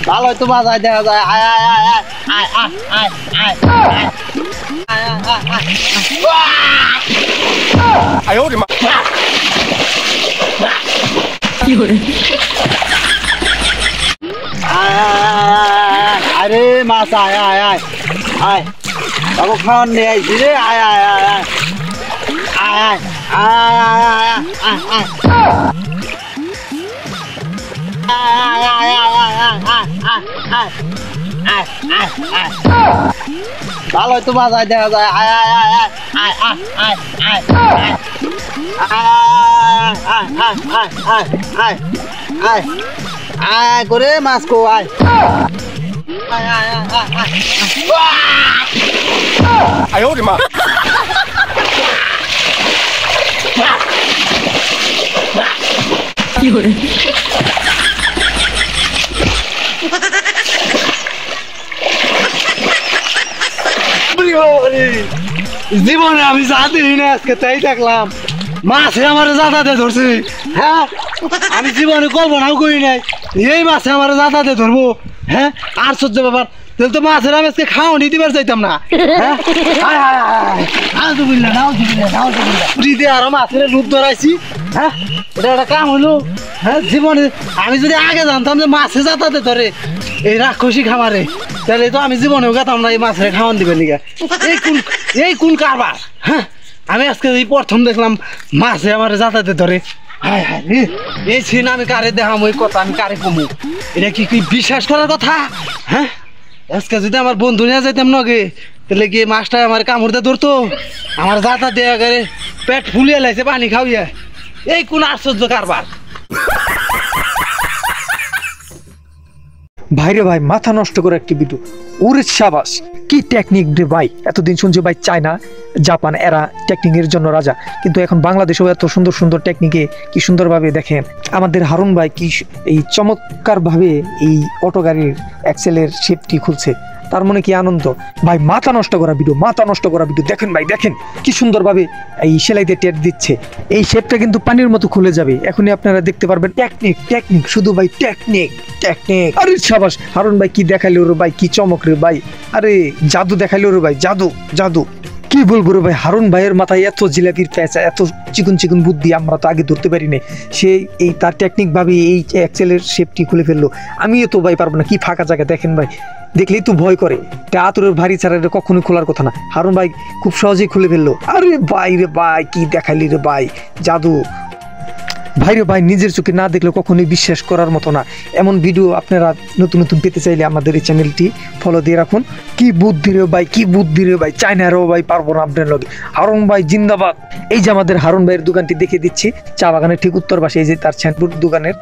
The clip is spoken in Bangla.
ভালোই তো বাজায় দেখা যায়। আয় আয় আয় আয় আয় আয় আয় আয় আয় ওরে মা কি করে আরে মাছ আয় আয় আয় আয় বাবু খাওয়ান নিয়ে আইছি রে। আয় আয় আয় আয় আয় আয় আয় আয় ভালোই তো বাজায় দেখা যায়। আয় আয় আয় আয় আয় আয় আয় আয় আয় আয় আয় করে মাছ কো আয় আয় আয় আয় আয় আয় ওরে মা কি করে জীবনে আমি জানি না, আজকে তাই দেখলাম মাছে আমার জাতাতে ধরছে। হ্যাঁ আমি জীবনে কল্পনাও করি নাই এই মাছে আমার জাতাতে ধরবো। হ্যাঁ আর সহ্য ব্যাপার, তাহলে তো মাছের আমি আজকে খাওয়া নিতে পার চাইতাম না। আরো মাছের রূপ ধরাইছি। হ্যাঁ এটা একটা কাম হলো। হ্যাঁ জীবনে আমি যদি আগে জানতাম যে মাছে জাতাতে ধরে এই রাক্ষসী খামারে, তাহলে তো আমি জীবনেও গেতাম না এই মাছের খাওয়ান দিবেন নিকা। এই কোন কারবার। হ্যাঁ আমি আজকে এই প্রথম দেখলাম মাছে আমার জাতাতে ধরে। হায় হায় এই সিন আমি কারে দেখাম, ওই কথা আমি কারে কমু? এটা কি বিশ্বাস করার কথা? হ্যাঁ আজকে যদি আমার বন্ধু নিয়ে যাইতাম নগে, তাহলে কি মাছটা আমার কামড়তে ধরতো, আমার জাতা দেয়া করে পেট ফুলিয়ে লাইছে পানি খাওয়াইয়া। এই কোন আশ্চর্য কারবার। ভাইরে ভাই মাথা নষ্ট করে একটি ভিডিও। ওরে সাবাস, কি টেকনিক রে ভাই। এতদিন শুনছি ভাই চায়না জাপান এরা টেকনিকের জন্য রাজা, কিন্তু এখন বাংলাদেশেও এত সুন্দর সুন্দর টেকনিকে কি সুন্দরভাবে দেখেন আমাদের হারুন ভাই কি এই চমৎকার ভাবে এই অটো গাড়ির এক্সেলের শেপটি খুলছে। তার মনে কি আনন্দ ভাই। মাথা নষ্ট করা ভিডিও, মাথা নষ্ট করা ভিডিও। দেখেন ভাই দেখেন কি সুন্দরভাবে এই সেলাইতে টেট দিচ্ছে। এই শেপটা কিন্তু পানির মতো খুলে যাবে, এখনই আপনারা দেখতে পারবেন। টেকনিক টেকনিক শুধু ভাই, টেকনিক টেকনিক। আরে সাবাস হারুন ভাই, কি দেখাইলো রে ভাই, কি চমক রে ভাই। আরে জাদু দেখাইলো রে ভাই, জাদু জাদু। কি বলবো রে ভাই, হারুন ভাইয়ের মাথায় এত জিলাপির পেঁচা, এত চিকন চিকন বুদ্ধি আমরা তো আগে ধরতে পারি না। সে এই তার টেকনিক ভাবে এই এক্সেলের শেপটি খুলে ফেললো। আমিও তো ভাই পারবো না। কি ফাঁকা জায়গা দেখেন ভাই, দেখলেই তো ভয় করে। আতরের ভারী ছাড়া এটা কখনোই খোলার কথা না। হারুন ভাই খুব সহজেই খুলে ফেললো। আরে ভাই রে ভাই, কি দেখাইলি রে ভাই, জাদু। ভাই রে ভাই, নিজের চোখে না দেখলে কখনোই বিশ্বাস করার মতো না। এমন ভিডিও আপনারা নতুন নতুন পেতে চাইলে আমাদের এই চ্যানেলটি ফলো দিয়ে রাখুন। কি বুদ্ধি রে ভাই, কি বুদ্ধি রে ভাই। চায়নারও ভাই পারবো না আপনার লগে। হারুন ভাই জিন্দাবাদ। এই যে আমাদের হারুন ভাইয়ের দোকানটি দেখে দিচ্ছি, চা বাগানের ঠিক উত্তর পাশে, এই যে তার শ্যাম্পুর দোকানের